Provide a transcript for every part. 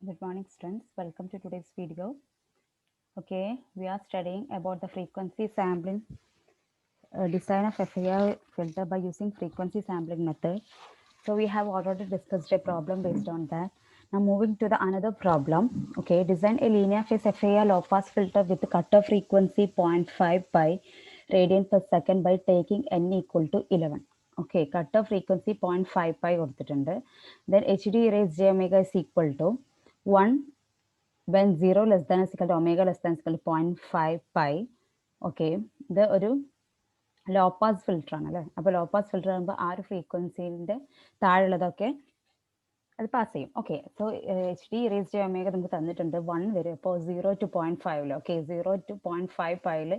Good morning, students. Welcome to today's video. Okay, we are studying about the frequency sampling design of FIR filter by using frequency sampling method. So we have already discussed a problem based on that. Now moving to the another problem. Okay, design a linear phase FIR low pass filter with cutoff frequency 0.5 pi radian per second by taking n equal to 11. Okay, cutoff frequency 0.5 pi കൊടുത്തിട്ടുണ്ട്. Then HD raised j omega is equal to 1 when 0 less than is equal to omega less than is equal to 0.5 pi. Okay, ഇത് ഒരു low pass filter ആണ് അല്ലേ. അപ്പോൾ low pass filter ആകുമ്പോൾ ആ ഒരു ഫ്രീക്വൻസിന്റെ താഴെയുള്ളതൊക്കെ അത് പാസ് ചെയ്യും. Okay, so HD raise to omega നമുക്ക് തന്നിട്ടുണ്ട് 1 വരെ. അപ്പോൾ 0 to 0.5 ഓക്കെ 0 to 0.5 പൈയിൽ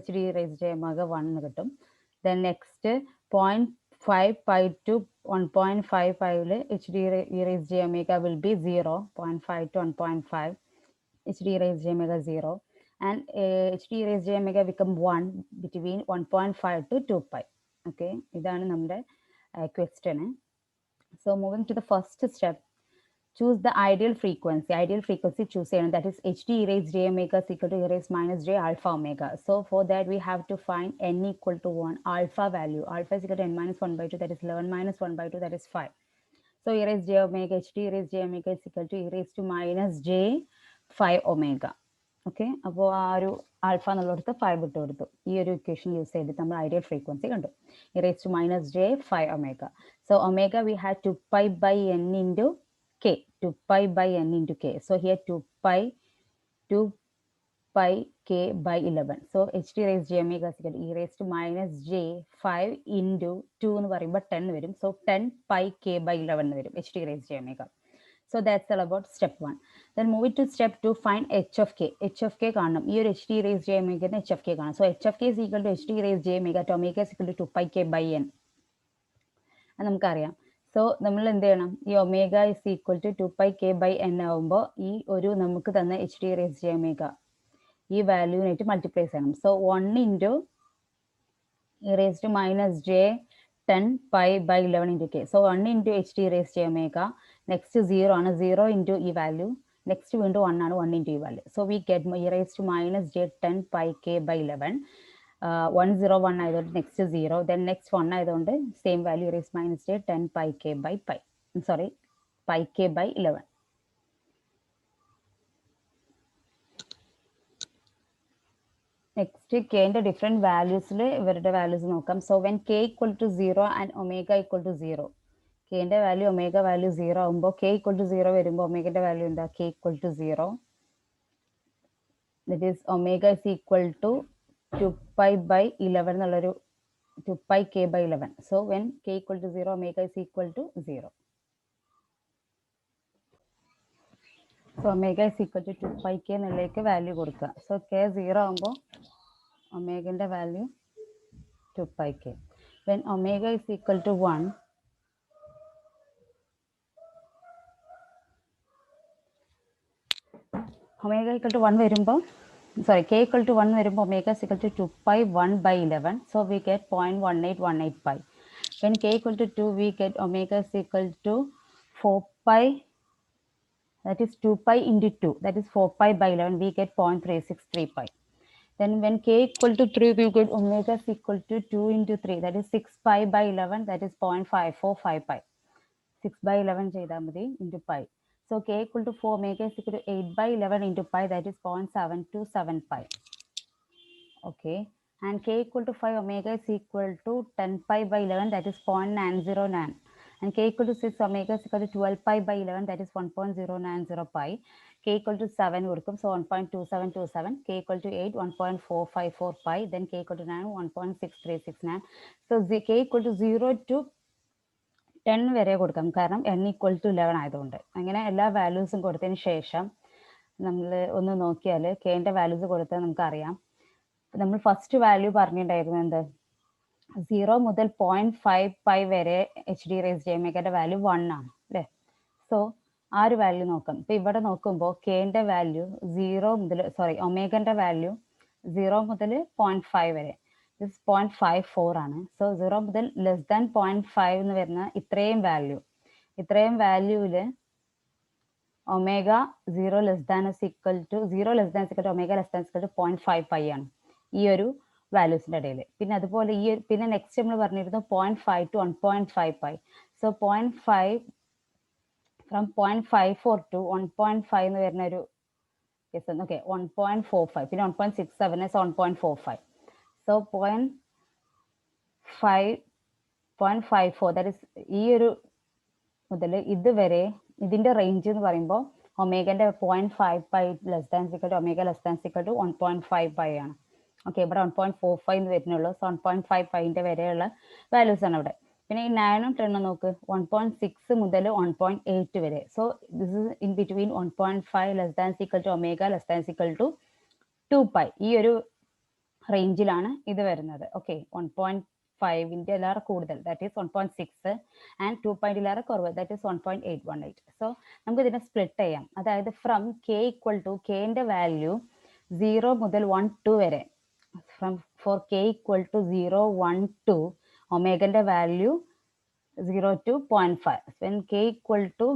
HD റേസ് ടു ഒമേഗ 1 കിട്ടും. ദെൻ നെക്സ്റ്റ് 0.5 pi to 1.5 പൈയിൽ HD raise to omega will be 0, 0.5 to 1.5 HD raised j omega 0, and HD raised j omega become 1 between 1.5 to 2 pi. Okay, ഇതാണ് നമ്മുടെ question. So moving to the first step, choose the ideal frequency. Ideal frequency choose ചെയ്യണം, that is HD raised j omega is equal to e raised minus j alpha omega. So for that we have to find n equal to 1 alpha value. Alpha is equal to n minus 1 by 2, that is 11 minus 1 by 2, that is 5. So e raised j omega, HD raised j omega is equal to e raised to minus j 5 omega. Okay, അപ്പോൾ ആ ഒരു alpha എന്നുള്ളടത്ത് 5 ഇട്ട് കൊടുത്തു. ഈ ഒരു equation use ചെയ്തിട്ട് നമ്മൾ ideal frequency കണ്ടു. E raise to minus J 5 omega. So omega we have 2 pi by N into K. 2 pi by N into K. So here 2 pi k by 11. So HD raised j omega is equal to e raised to minus j 5 into 2 എന്ന് പറയുമ്പോൾ 10 വരും. So 10 pi k by 11 വരും HD raised j omega. So that's all about step 1. Then move it to step 2, find h of k. h of k കാണണം. ഈ ഒരു HD raised j omega h of k കാണണം. So h of k is equal to HD raised j omega to omega is equal to 2 pi k by n. അത് നമുക്കറിയാം. So നമ്മൾ എന്ത് ചെയ്യണം, ഈ omega is equal to 2 pi k by n ആവുമ്പോൾ ഈ ഒരു നമുക്ക് തന്ന HD raised j omega ഈ വാല്യൂനായിട്ട് മൾട്ടിപ്ലൈ ചെയ്യണം. So 1 into e raised to minus j 10 pi by 11 into k. So 1 into HD raised to omega. Next 0 ആണ്, 0 into ഈ value. Next വീണ്ടും 1 ആണ്, 1 into ഈ value. So we get e raised to minus j 10 pi k by 11. 101 ആയതുകൊണ്ട് next 0. Then next 1 ആയതുകൊണ്ട് same value raised minus j 10 pi k by pi. Sorry, pi k by 11. Next കെന്റെ different വാല്യൂസിൽ ഇവരുടെ values നോക്കാം. So when k equal to 0 and omega equal to 0, കെന്റെ value omega value 0 ആകുമ്പോൾ k equal to 0 വരുമ്പോൾ ഒമേഗന്റെ value എന്താ, k equal to 0. That is omega is equal to 2 pi by 11 എന്നുള്ളൊരു 2 pi k by 11. So when k equal to 0 omega is equal to 0. So omega is equal to 2 pi k എന്നുള്ളതിലേക്ക് value കൊടുക്കുക. So k 0 ആകുമ്പോൾ ഒമേഗന്റെ value 2 pi k. When omega is equal to 1, omega equal to 1 വരുമ്പോൾ, sorry, k equal to 1 വരുമ്പോൾ omega is equal to 2 pi 1 by 11. So we get 0.1818 pi. When k equal to 2, we get omega is equal to 4 pi, that is 2 pi into 2, that is 4 pi by 11, we get 0.363 pi. Then when k equal to 3, we get omega is equal to 2 into 3, that is 6 pi by 11, that is 0.545 pi. 6 by 11 ചെയ്താൽ മതി into pi. So k equal to 4, omega is equal to 8 by 11 into pi, that is 0.727 pi. Okay, and k equal to 5, omega is equal to 10 pi by 11, that is 0.909. And k equal to 6, omega is equal to 12 pi by 11, that is 1.090 pi. K equal to 7 കൊടുക്കും, so 1.2727. K equal to 8, 1.454 pi. Then k equal to 9, 1.6369. So k equal to 0 to 10 വരെ കൊടുക്കാം, കാരണം n equal to 11 ആയതുകൊണ്ട്. അങ്ങനെ എല്ലാ വാല്യൂസും കൊടുത്തതിന് ശേഷം നമ്മൾ ഒന്ന് നോക്കിയാൽ കെന്റെ വാല്യൂസ് കൊടുത്താൽ നമുക്കറിയാം. നമ്മൾ ഫസ്റ്റ് വാല്യൂ പറഞ്ഞിട്ടുണ്ടായിരുന്നു എന്ത്, 0 മുതൽ 0.5 പൈ വരെ HD റേസ് j ഒമേഗയുടെ വാല്യൂ 1 ആണ് അല്ലേ. സോ ആ ഒരു വാല്യൂ നോക്കാം. ഇപ്പൊ ഇവിടെ നോക്കുമ്പോൾ കെന്റെ വാല്യൂ 0 മുതൽ, സോറി, ഒമേഗന്റെ വാല്യൂ 0 മുതൽ 0.5 വരെ, ദിസ് 0.54 ആണ്. സോ 0 മുതൽ ലെസ് ദാൻ 0.5 എന്ന് വരുന്ന ഇത്രയും വാല്യൂവില് omega 0 less than is equal to 0 less than is equal to omega less than is equal to 0.5 pi ആണ് ഈ ഒരു വാല്യൂസിന്റെ ഇടയിൽ. പിന്നെ അതുപോലെ ഈ പിന്നെ നെക്സ്റ്റ് നമ്മൾ പറഞ്ഞിരുന്നു 0.5 to 1.5 pi. So 0.5 from 0.54 to 1.5 എന്ന് വരുന്ന ഒരു കേസ്. ഓക്കെ, 1.45 പിന്നെ 1.67 is 1.45. സോ 0.54 ദാറ്റ് ഇസ് ഈ ഒരു മുതൽ ഇതുവരെ ഇതിന്റെ റേഞ്ച് എന്ന് പറയുമ്പോൾ ഒമേഗന്റെ 0.5 pi less than equal to omega less than equal to 1.5 pi ആണ്. ഓക്കെ, ഇവിടെ 1.45 എന്ന് വരുന്നുള്ളൂ. സോ 1.5 പൈന്റെ വരെയുള്ള വാല്യൂസ് ആണ് ഇവിടെ. പിന്നെ ഈ 9ഉം 10ഉം നോക്ക് 1.6 മുതൽ 1.8 വരെ. So this is in between 1.5 less than equal to omega less than equal to 2 pi. ഈ ഒരു റേഞ്ചിലാണ് ഇത് വരുന്നത്. ഓക്കെ, 1.5ന്റെ എല്ലാവരും കൂടുതൽ ദാറ്റ് ഈസ് 1.6 ആൻഡ് 2 കുറവ് ദാറ്റ് ഈസ് 1.818. സോ നമുക്ക് ഇതിനെ സ്പ്ലിറ്റ് ചെയ്യാം. അതായത് ഫ്രം കെ ഈക്വൽ ടു കെന്റെ വാല്യൂ 0 മുതൽ 1 2 വരെ. From for k equal to 0 1 2 ഒമേഗന്റെ value 0 to 0.5. When k equal to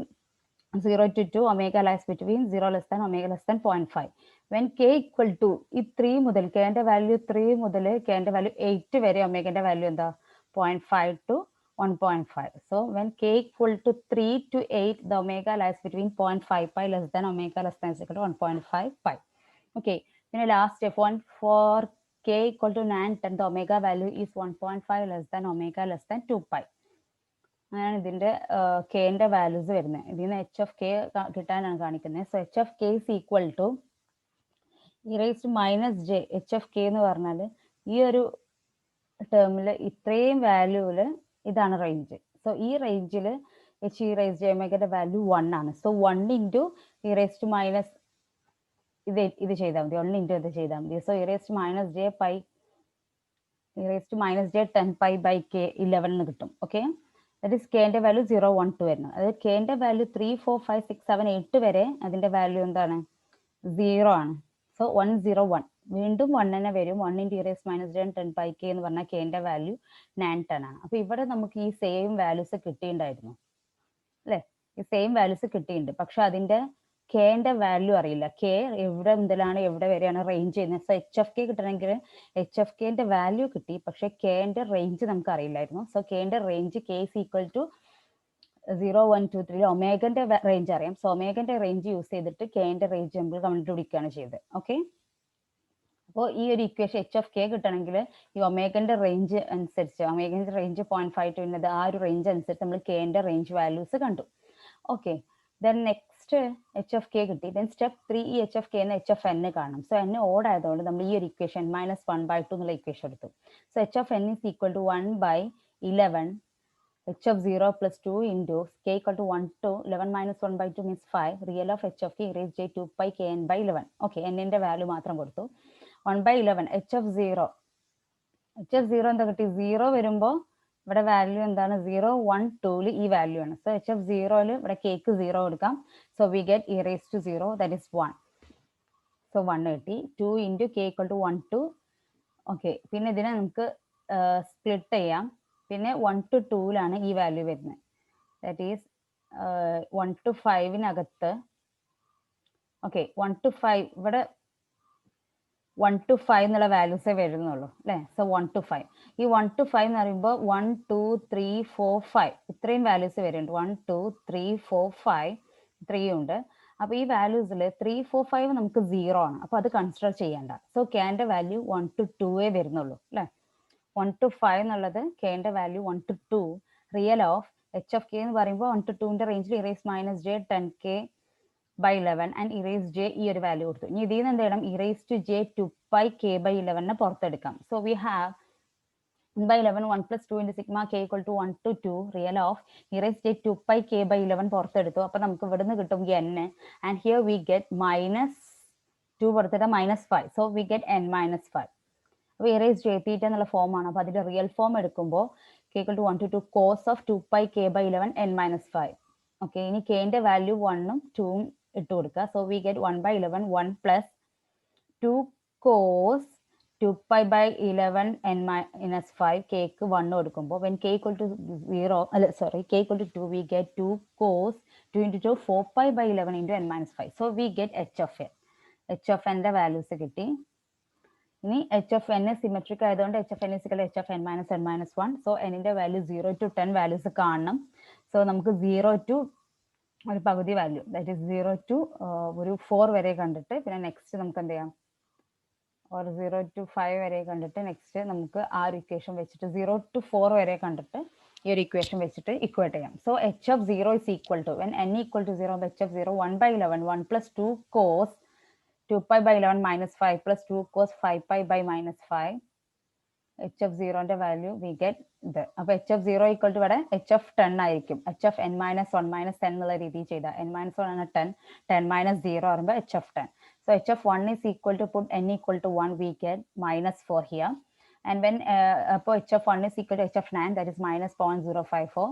0 to 2 omega lies between 0 less than omega less than 0.5. When k equal to ഈ 3 മുതൽ kന്റെ വാല്യൂ 3 മുതൽ kന്റെ value 8 വരെ ഒമേഗന്റെ value എന്താ 0.5 to 1.5. So when k equal to 3 to 8 the omega lies between 0.5 pi less than omega less than equal to 1.5 pi. Okay, പിന്നെ last step one for k equal to 9 10 the omega value is 1.5 less than omega less than 2 pi. അങ്ങനെയാണ് ഇതിന്റെ കെന്റെ values വരുന്നത്. ഇതിൽ നിന്ന് H of K കിട്ടാനാണ് കാണിക്കുന്നത്. So H of K is equal to E raise minus J. H of K എന്ന് പറഞ്ഞാൽ ഈ ഒരു ടേമിൽ ഇത്രയും വാല്യൂല് ഇതാണ് റേഞ്ച്. സോ ഈ റേഞ്ചിൽ എച്ച് ഇ റേസ് ജെ ഒമേഗയുടെ വാല്യൂ 1 ആണ്. So 1 into e raise to minus ഇത് ചെയ്താൽ മതി. 1 ഇൻറ്റു ഇത് ചെയ്താൽ മതി. So e raise to minus j pi e raise to minus j 10 pi by k 11 എന്ന് കിട്ടും. ഓക്കെ, ദാറ്റ് ഈസ് കെന്റെ വാല്യൂ 0 1 2 വരുന്നത്. അതായത് കെന്റെ വാല്യൂ 3 4 5 6 7 8 വരെ അതിന്റെ വാല്യൂ എന്താണ് 0 ആണ്. സോ 1 0 1 വീണ്ടും 1 തന്നെ വരും. 1 into erase minus 10 pi K എന്ന് പറഞ്ഞാൽ കെന്റെ വാല്യൂ 9 10 ആണ്. അപ്പൊ ഇവിടെ നമുക്ക് ഈ സെയിം വാല്യൂസ് കിട്ടിയിട്ടുണ്ടായിരുന്നു അല്ലെ, ഈ സെയിം വാല്യൂസ് കിട്ടിയിട്ടുണ്ട്. പക്ഷെ അതിന്റെ കെന്റെ വാല്യൂ അറിയില്ല. കെ എവിടെ മുതലാണ് എവിടെ വരെയാണ് റേഞ്ച് ചെയ്യുന്നത്. സോ എച്ച് എഫ് കെ കിട്ടണമെങ്കിൽ എച്ച് എഫ് കെന്റെ വാല്യൂ കിട്ടി, പക്ഷെ കെന്റെ റേഞ്ച് നമുക്ക് അറിയില്ലായിരുന്നു. സോ കെന്റെ range k is equal to 0 1 2 3 ഒമേഗന്റെ റേഞ്ച് അറിയാം. സോ ഒമേഗന്റെ റേഞ്ച് യൂസ് ചെയ്തിട്ട് കെന്റെ റേഞ്ച് നമ്മൾ കണ്ടുപിടിക്കുകയാണ് ചെയ്തത്. ഓക്കെ, അപ്പോൾ ഈ ഒരു ഇക്വേഷൻ എച്ച് ഓഫ് കെ കിട്ടണമെങ്കിൽ ഈ ഒമേഗന്റെ റേഞ്ച് അനുസരിച്ച് ഒമേഗന്റെ റേഞ്ച് 0.5 ടു ആ ഒരു റേഞ്ച് അനുസരിച്ച് നമ്മൾ കെന്റെ റേഞ്ച് വാല്യൂസ് കണ്ടു. Okay, then next H of K കിട്ടി. ദെൻ സ്റ്റെപ്പ് 3 ഈ H of K H of N കാണണം. സോ എൻ ഓഡ് ആയതുകൊണ്ട് നമ്മൾ ഈ ഒരു ഇക്വേഷൻ -1/2 എന്നുള്ള ഇക്വേഷൻ എടുത്തു. So H of N is equal to 1/11 h of 0 plus 2 into k equal to 1 to 11 minus 1/2 means 5. Real of h of k raised j 2 pi kn by 11. Okay, n ന്റെ value മാത്രം കൊടുത്തു. 1/11 h of 0 എന്താ കിട്ടി 0 വരുമ്പോൾ ഇവിടെ value എന്താണ് 0 1 2 ഈ value ആണ്. സോ h of 0 ഇവിടെ കേക്ക് 0 കൊടുക്കാം. So we get e raised to 0 that is 1. So 1 കിട്ടി. 2 into k equal to 1 to okay, പിന്നെ ഇതിനെ നമുക്ക് സ്പ്ലിറ്റ് ചെയ്യാം. പിന്നെ 1 to 2 ഈ വാല്യൂ വരുന്നത്. That is 1 to 5 okay 1 to 5 ഇവിടെ 1 to 5 എന്നുള്ള വാല്യൂസേ വരുന്നുള്ളൂ അല്ലേ. സോ 1 to 5 ഈ 1 to 5 എന്ന് പറയുമ്പോൾ 1 2 3 4 5 ഇത്രയും വാല്യൂസ് വരുന്നുണ്ട്. 1 2 3 4 5 ഇത്രയും ഉണ്ട്. അപ്പൊ ഈ വാല്യൂസിൽ 3 4 5 നമുക്ക് 0 ആണ്. അപ്പൊ അത് കൺസിഡർ ചെയ്യേണ്ട. സോ കെന്റെ വാല്യൂ 1 to 2 വരുന്നുള്ളൂ അല്ലെ. 1 to 5 എന്നുള്ളത് കെന്റെ value 1 to 2. Real of h of K എന്ന് പറയുമ്പോൾ 1 to 2ന്റെ റേഞ്ചിൽ e raise minus j 10k by 11 and e raise j ഈ ഒരു വാല്യൂ കൊടുത്തു. ഇനി ഇതിൽ നിന്ന് എന്ത് ചെയ്യണം e raise to j 2 pi k by 11 പുറത്തെടുക്കാം. So we have 1/11 1 plus 2 into sigma k equal to 1 to 2 real of e raised to 2 pi k by 11 പുറത്തെടുത്തു. അപ്പൊ നമുക്ക് ഇവിടുന്ന് കിട്ടും n and here we get -2 പുറത്തിട്ട -5. so we get n -5. അപ്പൊ e raised to theta എന്നുള്ള form ആണ്. അപ്പൊ അതിന്റെ റിയൽ ഫോം എടുക്കുമ്പോൾ k equal to 1 to 2 cos of 2 pi k by 11 n -5. Okay, ഇനി k ന്റെ വാല്യൂ 1ഉം 2ഉം ഇട്ട് കൊടുക്കുക. So we get 1/11 1 plus 2 cos 2 pi by 11 n minus 5 k ക്ക് 1 കൊടുക്കുമ്പോൾ when k equal to 0 k equal to 2 we get 2 cos 2 into 2, 4 pi by 11 into n minus 5. So we get h of n. h of n the values കിട്ടി. ഇനി h of n symmetric ആയതുകൊണ്ട് h of n is equal to h of n minus 1. So n ന്റെ value 0 to 10 values കാണണം. So നമുക്ക് 0 to ഒരു പകുതി value, that is 0 to ഒരു 4 വരെ കണ്ടിട്ട് പിന്നെ നെക്സ്റ്റ് നമുക്ക് എന്ത് ചെയ്യാം, ഓർ 0 to 5 വരെ കണ്ടിട്ട് നെക്സ്റ്റ് നമുക്ക് ആ ഒരു ഇക്വേഷൻ വെച്ചിട്ട് 0 to 4 വരെ കണ്ടിട്ട് ഈ ഒരു ഇക്വേഷൻ വെച്ചിട്ട് ഇക്വേറ്റ് ചെയ്യാം. So h of 0 is equal to, when n equal to 0, h of 0 1 by 11, 1 plus 2 cos 2 pi by 11 minus 5 plus 2 cos 5 pi by minus 5. h of 0 ന്റെ വാല്യൂ വി ഗെറ്റ് ഇത്. അപ്പൊ h of 0 equal to ഇവിടെ h of 10 ആയിരിക്കും. h of n minus 1 minus 10 എന്നുള്ള രീതിയിൽ ചെയ്താൽ n minus 1 ആണ് 10, 10 minus 0 പറയുമ്പോൾ h of 10. So h of 1 is equal to, put n equal to 1, we get minus 4 here. And when h of 1 is equal to h of 9, that is minus 0.054.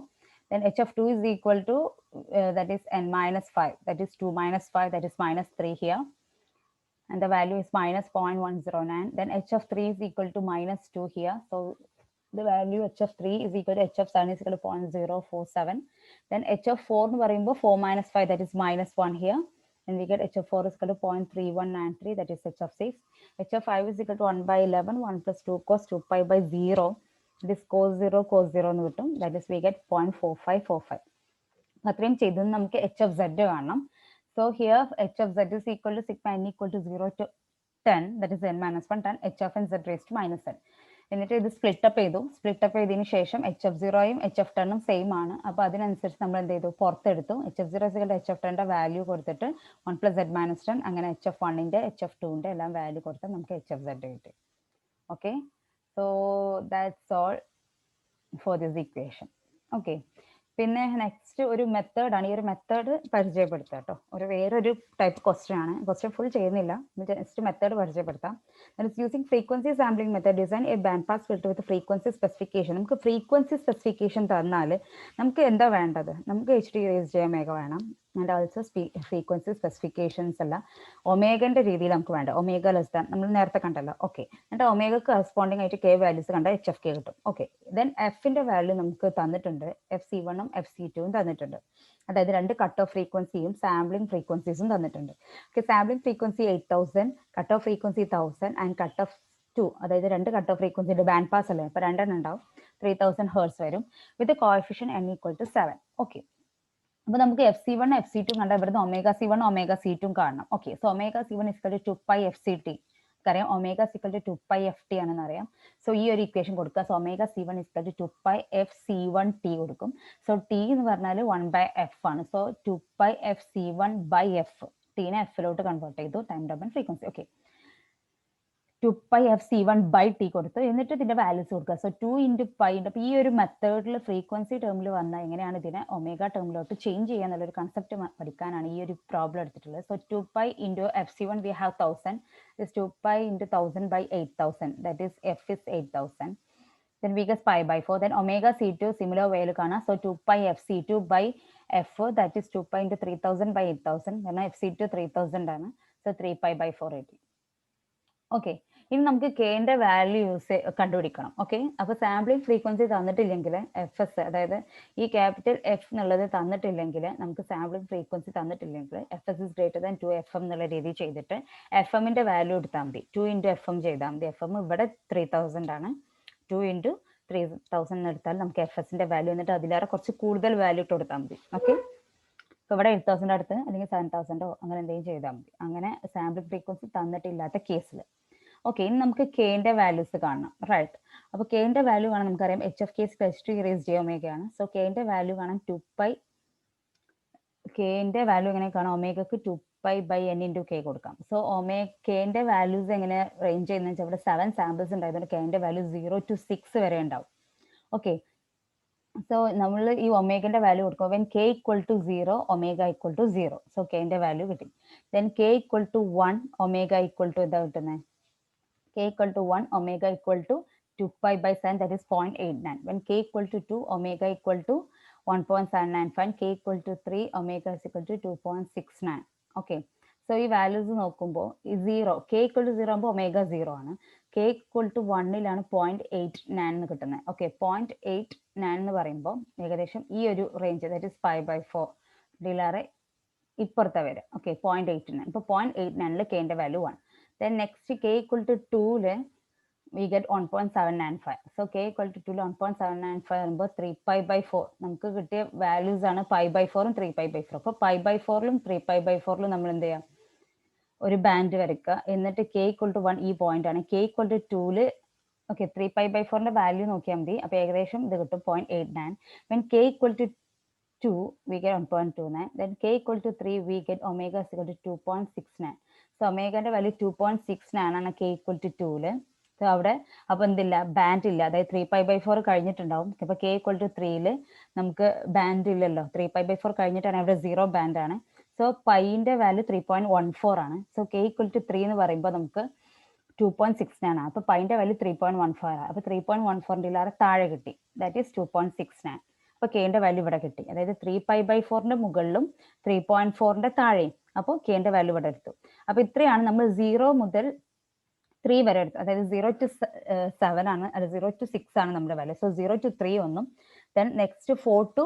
Then h of 2 is equal to, that is n minus 5, that is 2 minus 5, that is minus 3 here. And the value is minus 0.109. Then h of 3 is equal to minus 2 here. So the value h of 3 is equal to h of 7 is equal to 0.047. Then h of 4 എന്ന് പറയുമ്പോൾ 4 minus 5, that is minus 1 here. And we get h of 4 is equal to 0.3193, that is h of 6. h of 5 is equal to 1 by 11, 1 plus 2 cos 2 pi by 0. This cos 0 എന്ന് കിട്ടും. That is we get 0.4545. അത്രയും ചെയ്ത് നമുക്ക് h of z കാണണം. So here h of z is equal to sigma n equal to 0 to 10, that is n minus 1, 10, h of n z raised to minus n. എന്നിട്ട് ഇത് split up ചെയ്തു. Split up ചെയ്തതിന് ശേഷം h of 0യും h of 10ഉം same ആണ്. അപ്പോൾ അതിനനുസരിച്ച് നമ്മൾ എന്ത് ചെയ്തു, പുറത്തെടുത്തു. h of 0 is equal to h of 10ന്റെ വാല്യൂ കൊടുത്തിട്ട് 1 plus z minus 10, അങ്ങനെ h of 1ന്റെ h of 2ന്റെ എല്ലാം വാല്യൂ കൊടുത്താൽ നമുക്ക് h of z കിട്ടി. Okay, so that's all for this equation. Okay, പിന്നെ നെക്സ്റ്റ് ഒരു മെത്തേഡ് ആണ്. ഈ ഒരു മെത്തേഡ് പരിചയപ്പെടുത്താം കേട്ടോ. വേറൊരു ടൈപ്പ് ക്വസ്റ്റ്യൻ ആണ്. ക്വസ്റ്റ്യൻ ഫുൾ ചെയ്യുന്നില്ല, ജസ്റ്റ് മെത്തേഡ് പരിചയപ്പെടുത്താം. Using frequency sampling method design A band pass filter with frequency specification. നമുക്ക് ഫ്രീക്വൻസി സ്പെസിഫിക്കേഷൻ തന്നാൽ നമുക്ക് എന്താ വേണ്ടത്? നമുക്ക് HD റേസ് J ഒമേഗ വേണം. ആൻഡ് ഓൾസോ ഫ്രീക്വൻസി സ്പെസിഫിക്കേഷൻസ് അല്ല, ഒമേഗന്റെ രീതിയിൽ നമുക്ക് വേണ്ട. ഒമേഗ ലെസ് ദാൻ നമ്മൾ നേരത്തെ കണ്ടല്ലോ. ഓക്കെ, എന്നിട്ട് ഒമേഗക്ക് കറസ്പോണ്ടിങ് ആയിട്ട് K വാല്യൂസ് കണ്ട h of k കിട്ടും. ഓക്കെ, ദെൻ എഫിന്റെ വാല്യൂ നമുക്ക് തന്നിട്ടുണ്ട്. FC1 ഉം FC2 തന്നിട്ടുണ്ട്. അതായത് രണ്ട് കട്ട് ഓഫ് ഫ്രീക്വൻസിയും സാമ്പിളിംഗ് ഫ്രീക്വൻസീസും തന്നിട്ടുണ്ട്. Okay, sampling frequency 8000, cut off frequency 1000 and cut off 2, അതായത് രണ്ട് കട്ട് ഓഫ് ഫ്രീക്വൻസിയുടെ ബാൻഡ് പാസ് അല്ലേ, അപ്പോൾ രണ്ടെണ്ണം ഉണ്ടാവും. 3000 ഹേർട്സ് വരും with coefficient n equal to 7. Okay, അപ്പോൾ നമുക്ക് FC1 FC2 കണ്ട ഇവിടുന്ന് ωc1 ωc2 കാണണം. Okay, so ωc1 is equal to 2 pi fct. അറിയാം omega is equal to 2 pi ft ആണെന്ന് അറിയാം. സോ ഈ ഒരു ഇക്വേഷൻ കൊടുക്കുക. So ωc1 is equal to 2 pi fc1t കൊടുക്കും. സോ t എന്ന് പറഞ്ഞാൽ 1 by f ആണ്. So 2 pi fc1 by f, ടീനെ എഫിലോട്ട് കൺവേർട്ട് ചെയ്തു, time domain frequency. Okay, 2 pi fc1 by t കൊടുത്തു. എന്നിട്ട് ഇതിന്റെ വാല്യൂസ് കൊടുക്കുക. So 2 into pi. അപ്പോൾ ഈ ഒരു മെത്തേഡിൽ ഫ്രീക്വൻസി ടേമിൽ വന്നാൽ എങ്ങനെയാണ് ഇതിനെ ഒമേഗ ടേമിലോട്ട് ചേഞ്ച് ചെയ്യുക എന്നുള്ളൊരു കൺസെപ്റ്റ് പഠിക്കാനാണ് ഈ ഒരു പ്രോബ്ലം എടുത്തിട്ടുള്ളത്. So 2 pi into fc1 we have 1000, is 2 pi into 1000 by 8000, that is f is 8000. Then we get pi by 4. Then omega c2 similar way കാണാം. So 2 pi fc2 by f, that is 2 pi into 3000 by 8000. കാരണം fc2 3000 ആണ്. So 3 pi by 4 80. Okay, ഇനി നമുക്ക് കെന്റെ values കണ്ടുപിടിക്കണം. Okay, അപ്പൊ sampling frequency തന്നിട്ടില്ലെങ്കിൽ FS, അതായത് ഈ ക്യാപിറ്റൽ F എന്നുള്ളത് തന്നിട്ടില്ലെങ്കിൽ, നമുക്ക് സാമ്പിളിംഗ് ഫ്രീക്വൻസി തന്നിട്ടില്ലെങ്കിൽ FS is greater than 2FM എന്നുള്ള രീതി ചെയ്തിട്ട് FMന്റെ വാല്യൂ എടുത്താൽ മതി. 2 into FM ചെയ്താൽ മതി. FM ഇവിടെ 3000 ആണ്. 2 into 3000 എടുത്താൽ നമുക്ക് FSന്റെ വാല്യൂ, എന്നിട്ട് അതിലേറെ കുറച്ച് കൂടുതൽ വാല്യൂ ഇട്ട് കൊടുത്താൽ മതി. ഓക്കെ, അപ്പോൾ ഇവിടെ 8000 അടുത്ത് അല്ലെങ്കിൽ 7000 അങ്ങനെ എന്തെങ്കിലും ചെയ്താൽ മതി. അങ്ങനെ സാമ്പിളിംഗ് ഫ്രീക്വൻസി തന്നിട്ടില്ലാത്ത കേസിൽ. ഓക്കെ, ഇനി നമുക്ക് കെന്റെ വാല്യൂസ് കാണണം. റൈറ്റ്, അപ്പോൾ കെന്റെ വാല്യൂ കാണാൻ നമുക്കറിയാം h of k plus 2 raised j omega ആണ്. സോ കെന്റെ വാല്യൂ കാണാൻ 2 pi. കെന്റെ വാല്യൂ എങ്ങനെ കാണാം? ഒമേഗക്ക് 2 pi by n into k കൊടുക്കാം. സോ കെന്റെ വാല്യൂസ് എങ്ങനെ റേഞ്ച് ചെയ്യുന്നത് വെച്ചാൽ ഇവിടെ 7 സാമ്പിൾസ് ഉണ്ടായതുകൊണ്ട് കെന്റെ വാല്യൂ 0 to 6 വരെ ഉണ്ടാവും. ഓക്കെ, സോ നമ്മൾ ഈ ഒമേഗന്റെ വാല്യൂ കൊടുക്കുക. When k equal to 0 omega equal to 0. So കെന്റെ വാല്യൂ കിട്ടി. Then k equal to 1 omega equal to എന്താ കിട്ടുന്നത്? k equal to 1 omega equal to 2 pi by 7, that is 0.89. When k equal to 2 omega equal to 1.795, k equal to 3 omega is equal to 2.69. Okay, so ഈ values നോക്കുമ്പോൾ ഈ 0 k equal to 0 ആകുമ്പോൾ omega 0 ആണ്. k equal to 1ലാണ് 0.89 എന്ന് കിട്ടുന്നത്. Okay, 0.89 എന്ന് പറയുമ്പോൾ ഏകദേശം ഈ ഒരു റേഞ്ച്, ദാറ്റ് ഇസ് 5 by 4, ഡിലാറെ ഇപ്പുറത്തെ വരെ. ഓക്കെ, 0.89. ഇപ്പോൾ 0.89 കെന്റെ value 1. Then next k equal to 2 we get 1.795. So k equal to 2 1.795 ആകുമ്പോൾ 3π/4 നമുക്ക് കിട്ടിയ വാല്യൂസ് ആണ് π/4 3π/4. അപ്പോൾ π/4 3π/4 നമ്മൾ എന്ത് ചെയ്യാം, ഒരു ബാൻഡ് വരയ്ക്കുക. എന്നിട്ട് k ഈക്വൽ ടു 1 ഈ പോയിന്റ് ആണ്. k equal to 2 okay 3π/4 value നോക്കിയാൽ മതി. അപ്പോൾ ഏകദേശം ഇത് കിട്ടും 0.89. when k equal to 2 we get 1.29. then k equal to 3 we get omega is equal to 2.69. so omega value 2.69 ആണ് k equal to 2 സോ അവിടെ അപ്പോൾ എന്തില്ല, ബാൻഡ് ഇല്ല, അതായത് 3π/4 കഴിഞ്ഞിട്ടുണ്ടാവും. അപ്പോൾ k equal to 3 നമുക്ക് ബാൻഡ് ഇല്ലല്ലോ, 3π/4 കഴിഞ്ഞിട്ടാണ്, അവിടെ 0 ബാൻഡ് ആണ്. സോ പൈന്റെ വാല്യൂ 3.14 ആണ്. സോ k equal to 3 എന്ന് പറയുമ്പോൾ നമുക്ക് 2.69 ആണ്. അപ്പോൾ പൈന്റെ വാല്യൂ 3.14 ആണ്. അപ്പോൾ 3.14 താഴെ കിട്ടി, ദാറ്റ് ഈസ് 2.69. അപ്പോൾ കെന്റെ വാല്യൂ ഇവിടെ കിട്ടി, അതായത് 3π/4 മുകളിലും 3.4 താഴെയും. അപ്പോൾ കെന്റെ വാല്യൂ ഇവിടെ എടുത്തു. അപ്പോൾ ഇത്രയാണ് നമ്മൾ 0 മുതൽ 3 വരെ എടുത്തു, അതായത് 0 to 7 ആണ്, അല്ല 0 to 6 ആണ് നമ്മുടെ വാല്യൂ. സോ 0 to 3 ഒന്നും, ദെൻ നെക്സ്റ്റ് 4 to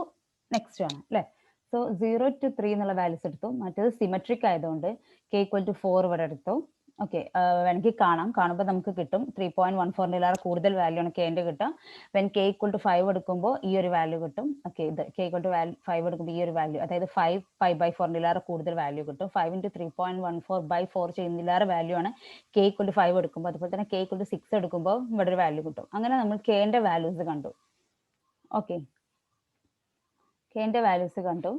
നെക്സ്റ്റ് ആണ് അല്ലേ. സോ 0 to 3 എന്നുള്ള വാല്യൂസ് എടുത്തു. മറ്റേത് സിമെട്രിക് ആയതുകൊണ്ട് k equal to 4 ഇവിടെ എടുത്തു. ഓക്കെ, വേണമെങ്കിൽ കാണുമ്പോൾ നമുക്ക് കിട്ടും 3.14 കൂടുതൽ വാല്യൂ ആണ് കെന്റെ കിട്ടുക. വെൻ k equal to 5 എടുക്കുമ്പോൾ ഈ ഒരു വാല്യൂ കിട്ടും. ഓക്കെ, ഇത് k equal to 5 എടുക്കുമ്പോൾ ഈ ഒരു വാല്യൂ, അതായത് 5π/4 കൂടുതൽ വാല്യൂ കിട്ടും. 5 into 3.14/4 ചെയ്യുന്നതിലേറെ വാല്യൂ ആണ് k equal to 5 എടുക്കുമ്പോൾ. അതുപോലെ തന്നെ k equal to 6 എടുക്കുമ്പോൾ ഇവിടെ ഒരു വാല്യൂ കിട്ടും. അങ്ങനെ നമ്മൾ kന്റെ വാല്യൂസ് കണ്ടു. ഓക്കെ, kന്റെ വാല്യൂസ് കണ്ടു.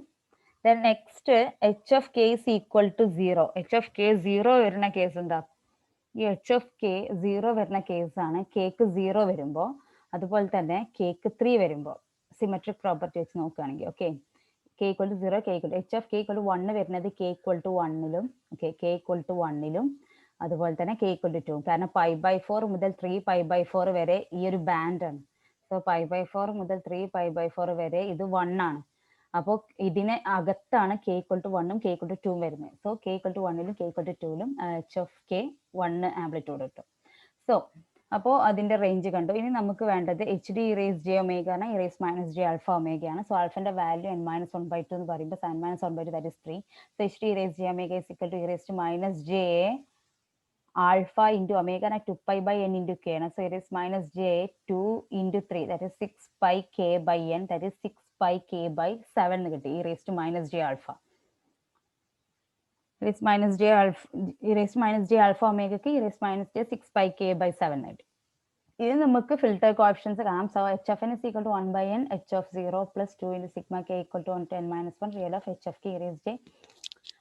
then next h of k is equal to 0. h of k 0 വരുന്ന കേസ് എന്താ, ഈ h of k 0 വരുന്ന കേസാണ് kക്ക് 0 വരുമ്പോൾ. അതുപോലെ തന്നെ kക്ക് 3 വരുമ്പോൾ സിമെട്രിക് പ്രോപ്പർട്ടി വെച്ച് നോക്കുകയാണെങ്കിൽ okay, k equal to 0 k equal to h of k equal to 1 വരുന്നത് k equal to 1ലും ഓക്കെ, k equal to 1ലും അതുപോലെ തന്നെ k equal to 2, കാരണം π/4 മുതൽ 3π/4 വരെ ഈ ഒരു ബാൻഡ് ആണ്. സോ π/4 മുതൽ 3π/4 വരെ ഇത് 1 ആണ്. അപ്പോൾ ഇതിന് അകത്താണ് k equal to 1ഉം k equal to 2ഉം വരുന്നത്. സോ k equal to 1ലും k equal to 2ലും h of k 1 ആംപ്ലിറ്റ്യൂഡ് കിട്ടും. സോ അപ്പോൾ അതിന്റെ റേഞ്ച് കണ്ടു. ഇനി നമുക്ക് വേണ്ടത് H D e raise j omega ആണ്, e raise minus j alpha omega ആണ്. സോ ആൽഫന്റെ വാല്യൂ n-1/2 എന്ന് പറയുമ്പോൾ n-1/2 that is 3. So H D e raise j omega is equal to e raise to minus j alpha into omega 2π/n into k ആണ്. So erase minus J 2 into 3 that is 6πk/n that is 6πk/7 എന്ന് കിട്ടി. E raise to minus j alpha e raise minus j alpha ഒമേഗക്ക് e raise minus j 6πk/7 കിട്ടി. ഇത് നമുക്ക് filter coefficients കാണാം. So h of n is equal to 1/n h of 0 plus 2 into sigma k equal to 1 to n-1 real of h of k raised j.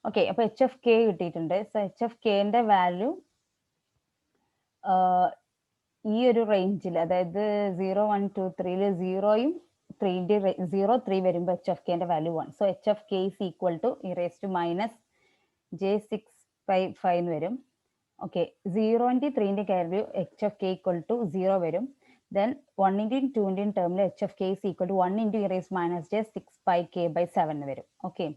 Okay, അപ്പോൾ h of k കിട്ടിയിട്ടുണ്ട്. So h of kന്റെ value ഈ ഒരു റേഞ്ചിൽ, അതായത് 0 1 2 3 0യും 0 3 വരുമ്പോൾ h of kന്റെ value 1. So h of k is equal to e raise to minus j 6/5 എന്ന് വരും. ഓക്കെ, 0ന്റെ 3ന്റെ value h of k equal to 0 വരും. ദെൻ 1ന്റെയും 2ന്റെയും ടേമിൽ h of k is equal to 1 into e raise minus j 6πk/7 എന്ന് വരും. Okay,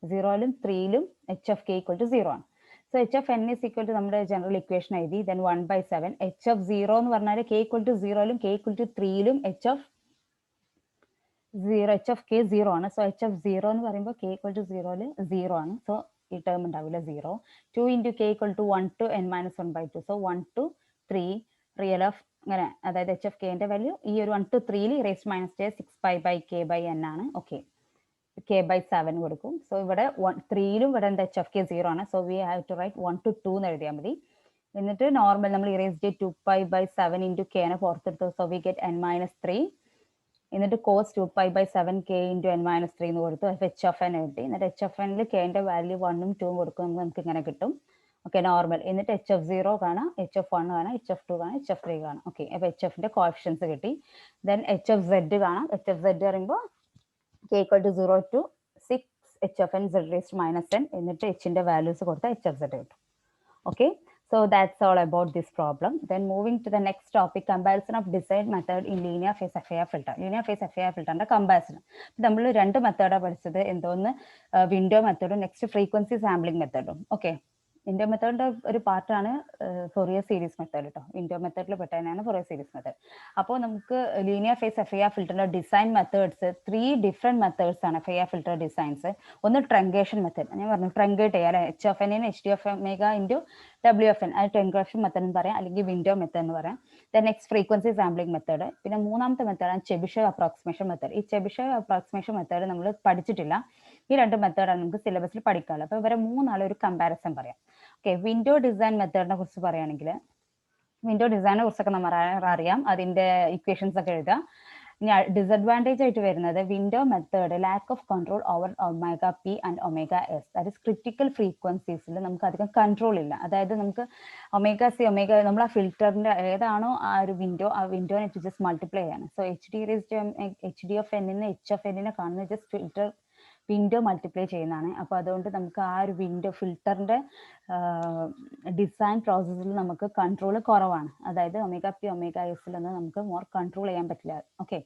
0ലും 3ലും h of k equal to 0 ആണ്. So h of n is equal to നമ്മുടെ general equation എഴുതി. Then 1/7 h of 0 എന്ന് പറഞ്ഞാൽ k equal to 0ലും k equal to 3ലും h of k 0 ആണ്. സോ h of 0 എന്ന് പറയുമ്പോൾ k equal to 0ല് 0 ആണ്. So ഈ ടേം ഉണ്ടാവില്ല 0. 2 into k equal to 1 to n-1/2. So 1 to 3 real of അങ്ങനെ, അതായത് h of kന്റെ വാല്യൂ ഈ ഒരു 1 to 3ൽ ഇറേസ് മൈനസ് ജെ 6π/k/n ആണ്. ഓക്കെ, k/7 കൊടുക്കും. സോ ഇവിടെ 3ലും ഇവിടെ എന്താ h of k 0 ആണ്. So we have to write 1 to 2 എന്ന് എഴുതിയാൽ മതി. എന്നിട്ട് നോർമൽ നമ്മൾ ഇറേസ് ജെ 2π/7 into k നെ പുറത്തെടുത്തു. So we get n-3. എന്നിട്ട് കോസ് 2π/7 k into n-3 എന്ന് കൊടുത്തു. h of n എഴുതി. എന്നിട്ട് h of nൽ kന്റെ വാല്യൂ 1ഉം 2ഉം കൊടുക്കുമ്പോൾ നമുക്ക് ഇങ്ങനെ കിട്ടും. Okay, normal. എന്നിട്ട് h of 0 കാണാം, h of 1 കാണാം, h of 2 കാണാം, h of 3 കാണാം. ഓക്കെ, അപ്പോൾ h of ന്റെ കോഎഫിഷ്യൻസ് കിട്ടി. ദെൻ h of z കാണാം. h of z പറയുമ്പോൾ k equal to 0 to 6 h of n z raised to minus n. എന്നിട്ട് hന്റെ വാല്യൂസ് കൊടുത്താൽ h of z കിട്ടും. Okay, so that's all about this problem. Then moving to the next topic, comparison of desired method in linear phase FIR filter. Linear phase FIR filter ന്റെ comparison. നമ്മൾ രണ്ട് മെത്തേഡാണ് പഠിച്ചത്. എന്തോന്ന് window മെത്തേഡും next frequency sampling മെത്തേഡും. Okay, window മെത്തേഡിന്റെ ഒരു പാർട്ടാണ് ഫൊറിയർ സീരീസ് മെത്തേഡ് കേട്ടോ. വിൻഡോ മെത്തേഡിൽ പെട്ടതിനാണ് ഫൊറിയർ സീരീസ് മെത്തേഡ്. അപ്പോൾ നമുക്ക് ലീനിയർ ഫേസ് FIR ഫിൽറ്ററിന്റെ ഡിസൈൻ മെത്തേഡ്സ് 3 ഡിഫറെന്റ് മെത്തേഡ്സ് ആണ് FIR ഫിൽറ്റർ ഡിസൈൻസ്. ഒന്ന് ട്രങ്കേഷൻ മെത്തേഡ്, ഞാൻ പറഞ്ഞു ട്രങ്കേറ്റ് ചെയ്യാം അല്ലെ, HFN HDF omega into WFN, അത് ട്രങ്കേഷൻ മെത്തേഡ് എന്ന് പറയാം, അല്ലെങ്കിൽ വിൻഡോ മെത്തേഡ് എന്ന് പറയാം. Next frequency sampling method. പിന്നെ മൂന്നാമത്തെ മെത്തേഡാണ് ചെബിഷേവ് അപ്രോക്സിമേഷൻ മെത്തേഡ്. ഈ ചെബിഷേവ് അപ്രോക്സിമേഷൻ മെത്തേഡ് നമ്മൾ പഠിച്ചിട്ടില്ല. ഈ രണ്ട് മെത്തേഡാണ് നമുക്ക് സിലബസിൽ പഠിക്കാനുള്ളത്. അപ്പോൾ ഇവരെ മൂന്നാളെ ഒരു കമ്പാരിസൺ പറയാം. ഓക്കെ, വിൻഡോ ഡിസൈൻ മെത്തേഡിനെ കുറിച്ച് പറയുകയാണെങ്കിൽ, വിൻഡോ ഡിസൈനെ കുറിച്ചൊക്കെ നമ്മൾ അറിയാം, അതിന്റെ ഇക്വേഷൻസ് ഒക്കെ എഴുതാം. ഇനി ഡിസഡ്വാൻറ്റേജ് ആയിട്ട് വരുന്നത് window method lack of control over omega P and omega S, that is critical ഫ്രീക്വൻസീസിൽ നമുക്ക് അധികം കൺട്രോൾ ഇല്ല. അതായത് നമുക്ക് ഒമേഗ സി ഒമേഗ നമ്മൾ ആ ഫിൽറ്ററിന്റെ ഏതാണോ ആ ഒരു വിൻഡോ, ആ വിൻഡോനെ ജസ്റ്റ് മൾട്ടിപ്ലൈ ചെയ്യാണ്. സോ HDFN HFN കാണുന്നത് ജസ്റ്റ് ഫിൽറ്റർ വിൻഡോ മൾട്ടിപ്ലൈ ചെയ്യുന്നതാണ്. അപ്പോൾ അതുകൊണ്ട് നമുക്ക് ആ ഒരു വിൻഡോ ഫിൽറ്ററിന്റെ ഡിസൈൻ പ്രോസസ്സിൽ നമുക്ക് കൺട്രോൾ കുറവാണ്. അതായത് ഒമേഗ പി ഒമേഗ എസിലൊന്നും നമുക്ക് മോർ കൺട്രോൾ ചെയ്യാൻ പറ്റില്ല. Okay,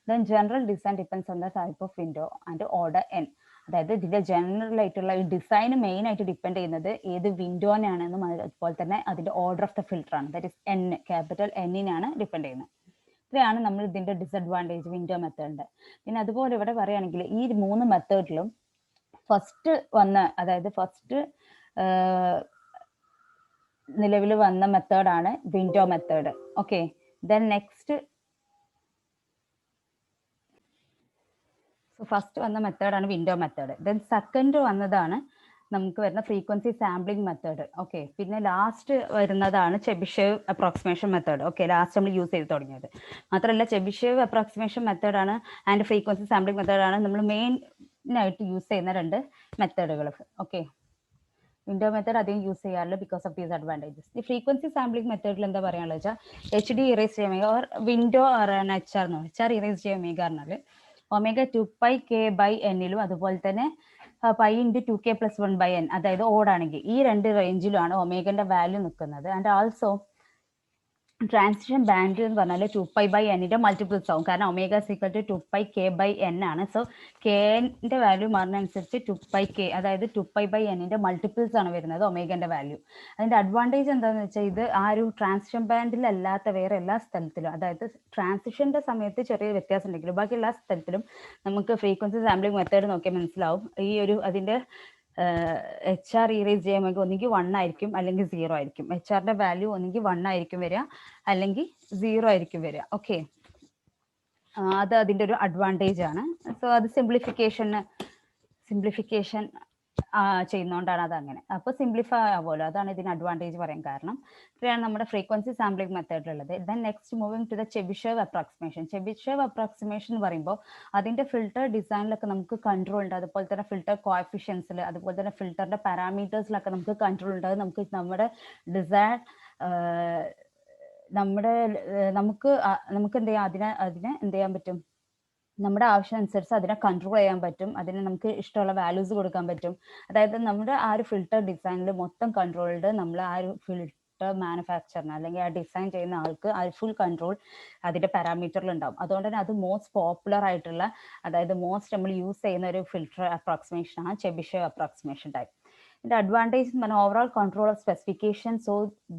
then general design depends on the type of window and order N. അതായത് ഇതിന്റെ ജനറൽ ആയിട്ടുള്ള ഈ ഡിസൈൻ മെയിൻ ആയിട്ട് ഡിപ്പെൻഡ് ചെയ്യുന്നത് ഏത് വിൻഡോനാണെന്നും അതുപോലെ തന്നെ അതിന്റെ ഓർഡർ ഓഫ് ദ ഫിൽറ്റർ ആണ്, ദാറ്റ് ഇസ് N, ക്യാപിറ്റൽ N-നാണ് ഡിപ്പെൻഡ് ചെയ്യുന്നത്. ഇത്രയാണ് നമ്മൾ ഇതിന്റെ ഡിസഡ്വാൻറ്റേജ് വിൻഡോ മെത്തേഡിന്റെ. പിന്നെ അതുപോലെ ഇവിടെ പറയുകയാണെങ്കിൽ ഈ 3 മെത്തേഡിലും ഫസ്റ്റ് വന്ന, അതായത് ഫസ്റ്റ് നിലവിൽ വന്ന മെത്തേഡാണ് window method. Okay, then next first വന്ന മെത്തേഡാണ് വിൻഡോ മെത്തേഡ്. ദെൻ സെക്കൻഡ് വന്നതാണ് നമുക്ക് വരുന്ന ഫ്രീക്വൻസി സാമ്പിളിംഗ് മെത്തേഡ്. ഓക്കെ, പിന്നെ ലാസ്റ്റ് വരുന്നതാണ് Chebyshev approximation method. Okay, last നമ്മൾ യൂസ് ചെയ്ത് തുടങ്ങിയത്. മാത്രമല്ല ചെബിഷേവ് അപ്രോക്സിമേഷൻ മെത്തേഡാണ് ആൻഡ് ഫ്രീക്വൻസി സാമ്പിളിംഗ് മെത്തേഡാണ് നമ്മൾ മെയിനായിട്ട് യൂസ് ചെയ്യുന്ന രണ്ട് മെത്തേഡുകൾ. ഓക്കെ, വിൻഡോ മെത്തേഡ് അധികം യൂസ് ചെയ്യാറില്ല ബിക്കോസ് ഓഫ് ദീസ് അഡ്വാൻറ്റേജസ്. ഈ ഫ്രീക്വൻസി സാമ്പിളിംഗ് മെത്തേഡിൽ എന്താ പറയാനുള്ളത് വെച്ചാൽ HD ഇറേസ് ചെയ്യുക omega or window HR erase ചെയ്യുക ഒമേഗ പറഞ്ഞാൽ ഒമേഗ 2πk/n അതുപോലെ തന്നെ π × 2k+1/n, അതായത് ഓടാണെങ്കിൽ ഈ രണ്ട് റേഞ്ചിലാണ് ഒമേഗന്റെ വാല്യൂ നിൽക്കുന്നത്. ആൻഡ് ആൾസോ ട്രാൻസിഷൻ ബാൻഡ് എന്ന് പറഞ്ഞാൽ 2π/n മൾട്ടിപ്പിൾസ് ആവും, കാരണം ഒമേഗ = 2πk/n ആണ്. സോ കെന്റെ വാല്യൂ മാറുന്നതനുസരിച്ച് 2πk, അതായത് 2π/n മൾട്ടിപ്പിൾസ് ആണ് വരുന്നത് ഒമേഗന്റെ വാല്യൂ. അതിന്റെ അഡ്വാൻറ്റേജ് എന്താണെന്ന് വെച്ചാൽ ഇത് ആ ഒരു ട്രാൻസിഷൻ ബാൻഡിലല്ലാത്ത വേറെ എല്ലാ സ്ഥലത്തിലും, അതായത് ട്രാൻസിഷന്റെ സമയത്ത് ചെറിയ വ്യത്യാസം ഉണ്ടെങ്കിലും ബാക്കി എല്ലാ സ്ഥലത്തിലും നമുക്ക് ഫ്രീക്വൻസി സാമ്പിളിംഗ് മെത്തേഡ് നോക്കിയാൽ മനസ്സിലാവും ഈ ഒരു അതിന്റെ HR ഇറേസ് ചെയ്യുമ്പോൾ ഒന്നുകിൽ 1 ആയിരിക്കും അല്ലെങ്കിൽ 0 ആയിരിക്കും. HRന്റെ വാല്യൂ ഒന്നുകിൽ 1 ആയിരിക്കും വരിക അല്ലെങ്കിൽ 0 ആയിരിക്കും വരിക. ഓക്കെ, അത് അതിന്റെ ഒരു അഡ്വാൻറ്റേജ് ആണ്. സോ അത് സിംപ്ലിഫിക്കേഷൻ ചെയ്യുന്നതുകൊണ്ടാണ് അത് അങ്ങനെ. അപ്പോൾ സിംപ്ലിഫൈ ആവുമല്ലോ, അതാണ് ഇതിന് അഡ്വാൻറ്റേജ് പറയാൻ കാരണം. ഇത്രയാണ് നമ്മുടെ ഫ്രീക്വൻസി സാമ്പിളിംഗ് മെത്തേഡിലുള്ളത്. Then next moving to the Chebyshev approximation. Chebyshev approximation എന്ന് പറയുമ്പോൾ അതിന്റെ ഫിൽട്ടർ ഡിസൈനിലൊക്കെ നമുക്ക് കൺട്രോൾ ഉണ്ട്, അതുപോലെ തന്നെ ഫിൽട്ടർ കോഎഫിഷ്യൻസിൽ, അതുപോലെ തന്നെ ഫിൽട്ടറിന്റെ പാരാമീറ്റേഴ്സിലൊക്കെ നമുക്ക് കൺട്രോൾ ഉണ്ട്. അത് നമുക്ക് നമ്മുടെ ഡിസൈൻ നമുക്ക് എന്ത് ചെയ്യാം, അതിനെ എന്ത് ചെയ്യാൻ പറ്റും, നമ്മുടെ ആവശ്യം അനുസരിച്ച് അതിനെ കൺട്രോൾ ചെയ്യാൻ പറ്റും, അതിന് നമുക്ക് ഇഷ്ടമുള്ള വാല്യൂസ് കൊടുക്കാൻ പറ്റും. അതായത് നമ്മുടെ ആ ഒരു ഫിൽട്ടർ ഡിസൈനിൽ മൊത്തം കൺട്രോൾഡ് നമ്മൾ ആ ഒരു ഫിൽട്ടർ മാനുഫാക്ചറിന് അല്ലെങ്കിൽ ആ ഡിസൈൻ ചെയ്യുന്ന ആൾക്ക് ആ ഫുൾ കൺട്രോൾ അതിന്റെ പാരാമീറ്ററിൽ ഉണ്ടാവും. അതുകൊണ്ട് തന്നെ അത് മോസ്റ്റ് പോപ്പുലർ ആയിട്ടുള്ള, അതായത് മോസ്റ്റ് നമ്മൾ യൂസ് ചെയ്യുന്ന ഒരു ഫിൽട്ടർ അപ്രോക്സിമേഷൻ ആണ് Chebyshev approximation type. The advantage is overall control of specification, so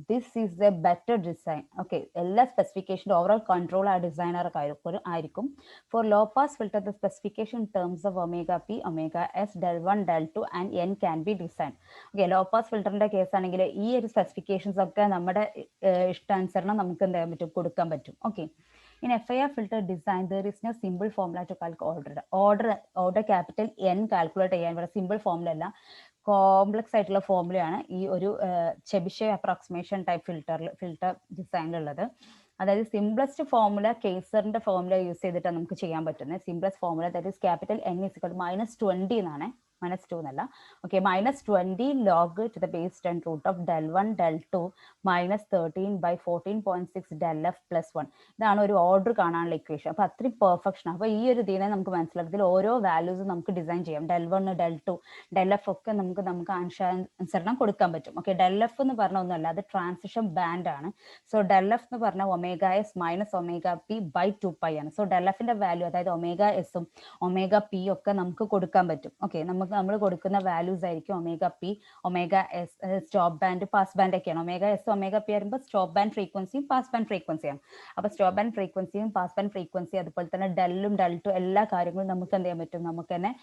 this is a better design. Okay, എല്ലാ സ്പെസിഫിക്കേഷൻ ഓവറോൾ കൺട്രോൾ ആ ഡിസൈനർ ആയിരിക്കും. For low pass filter the specification terms of omega p, omega s, del1, del2 and n can be designed. Okay, low pass filterന്റെ case ആണെങ്കിൽ ഈ ഒരു specifications ഒക്കെ നമ്മുടെ ഇഷ്ടാനുസരണം നമുക്ക് എന്ത് ചെയ്യാൻ പറ്റും, കൊടുക്കാൻ പറ്റും. Okay, in FIR filter design there is no simple formula to calculate order capital N calculate ചെയ്യാൻ ഇവിടെ സിമ്പിൾ ഫോർമുല അല്ല, കോംപ്ലക്സ് ആയിട്ടുള്ള ഫോർമുലയാണ് ഈ ഒരു ചെബിഷേവ് അപ്രോക്സിമേഷൻ ടൈപ്പ് ഫിൽട്ടർ ഡിസൈനിലുള്ളത്. അതായത് സിംപ്ലസ്റ്റ് ഫോർമുല കേസറിന്റെ ഫോർമുല യൂസ് ചെയ്തിട്ടാണ് നമുക്ക് ചെയ്യാൻ പറ്റുന്നത്. Simplest formula that is capital N -20 എന്നാണ്, -2 എന്നല്ല. Okay, -20 log to the base 10 root of del1 del2 -13/14.6 del f plus 1. ഇതാണ് ഒരു ഓർഡർ കാണാനുള്ള ഇക്വേഷൻ. അപ്പൊ അത്രയും പെർഫെക്ഷൻ. അപ്പൊ ഈ ഒരു ഇതിനെ നമുക്ക് മനസ്സിലാക്കി ഇതിൽ ഓരോ വാല്യൂസ് നമുക്ക് ഡിസൈൻ ചെയ്യാം. del1 del2 del f ഒക്കെ നമുക്ക് അനുസരണം കൊടുക്കാൻ പറ്റും. ഓക്കെ, del f എന്ന് പറഞ്ഞ ഒന്നുമല്ല, അത് ട്രാൻസിഷൻ ബാൻഡ് ആണ്. സോ del f എന്ന് പറഞ്ഞാൽ omega s minus omega P by 2π ആണ്. സോ del f ന്റെ വാല്യൂ, അതായത് ഒമേഗ എസും ഒമേഗ പി ഒക്കെ നമുക്ക് കൊടുക്കാൻ പറ്റും. ഓക്കെ, നമുക്ക് നമുക്ക് നമ്മൾ കൊടുക്കുന്ന വാല്യൂസ് ആയിരിക്കും omega P, omega S, stop band, pass band ഒക്കെയാണ്. ഒമേഗ എസ്, ഒമേഗ പി പറയുമ്പോൾ സ്റ്റോപ്പ് ബാൻഡ് ഫ്രീക്വൻസിയും പാസ് ബാൻഡ് ഫ്രീക്വൻസിയാണ്. അപ്പോൾ സ്റ്റോപ്പ് ബാൻഡ് ഫ്രീക്വൻസിയും പാസ് ബാൻഡ് ഫ്രീക്വൻസി അതുപോലെ തന്നെ ഡെല്ലും ഡെൽറ്റും എല്ലാ കാര്യങ്ങളും നമുക്ക് എന്ത് ചെയ്യാൻ പറ്റും, നമുക്ക് തന്നെ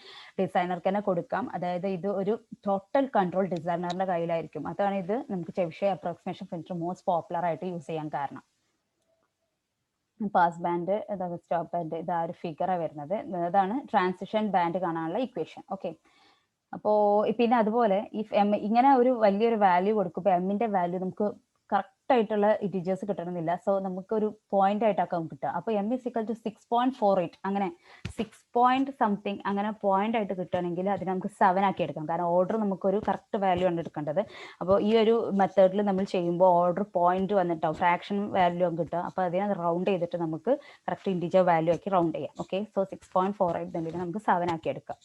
ഡിസൈനർക്ക് തന്നെ കൊടുക്കാം. അതായത് ഇത് ഒരു ടോട്ടൽ കൺട്രോൾ ഡിസൈനറിന്റെ കയ്യിലായിരിക്കും. അതാണ് ഇത് നമുക്ക് ചെവിഷെ അപ്രോക്സിമേഷൻ ഫിൽറ്റർ മോസ്റ്റ് പോപ്പുലർ ആയിട്ട് യൂസ് ചെയ്യാൻ കാരണം. പാസ് ബാൻഡ്, സ്റ്റോപ്പ് ബാൻഡ്, ഇതാ ഒരു ഫിഗറാണ് വരുന്നത്. അതാണ് ട്രാൻസിഷൻ ബാൻഡ് കാണാനുള്ള ഇക്വേഷൻ. ഓക്കെ, അപ്പോൾ പിന്നെ അതുപോലെ ഇങ്ങനെ ഒരു വലിയൊരു വാല്യൂ കൊടുക്കുമ്പോൾ എമ്മിന്റെ വാല്യൂ നമുക്ക് കറക്റ്റ് ആയിട്ടുള്ള ഇൻറ്റിജേഴ്സ് കിട്ടണമെന്നില്ല. സോ നമുക്കൊരു പോയിന്റ് ആയിട്ടാക്കാം കിട്ടുക. അപ്പോൾ എം ഇസ് ഇക്വൽ ടു 6.48 അങ്ങനെ 6 സംതിങ് അങ്ങനെ പോയിന്റ് ആയിട്ട് കിട്ടുകയാണെങ്കിൽ അതിന് നമുക്ക് 7 ആക്കി എടുക്കാം. കാരണം ഓർഡർ നമുക്കൊരു കറക്റ്റ് വാല്യൂ ആണ് എടുക്കേണ്ടത്. അപ്പോൾ ഈ ഒരു മെത്തേഡിൽ നമ്മൾ ചെയ്യുമ്പോൾ ഓർഡർ പോയിന്റ് വന്നിട്ടാവും, ഫ്രാക്ഷൻ വാല്യൂ കിട്ടുക. അപ്പോൾ അതിനെ റൗണ്ട് ചെയ്തിട്ട് നമുക്ക് കറക്റ്റ് ഇൻറ്റിജർ വാല്യൂ ആക്കി റൗണ്ട് ചെയ്യാം. ഓക്കെ, സോ 6.48 തന്നെ നമുക്ക് 7 ആക്കി എടുക്കാം.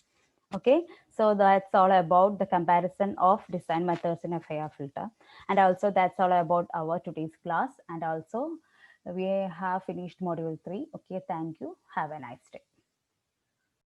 Okay, so that's all about the comparison of design methods in FIR filter, and also that's all about our today's class, and also we have finished module 3. Okay, thank you, have a nice day.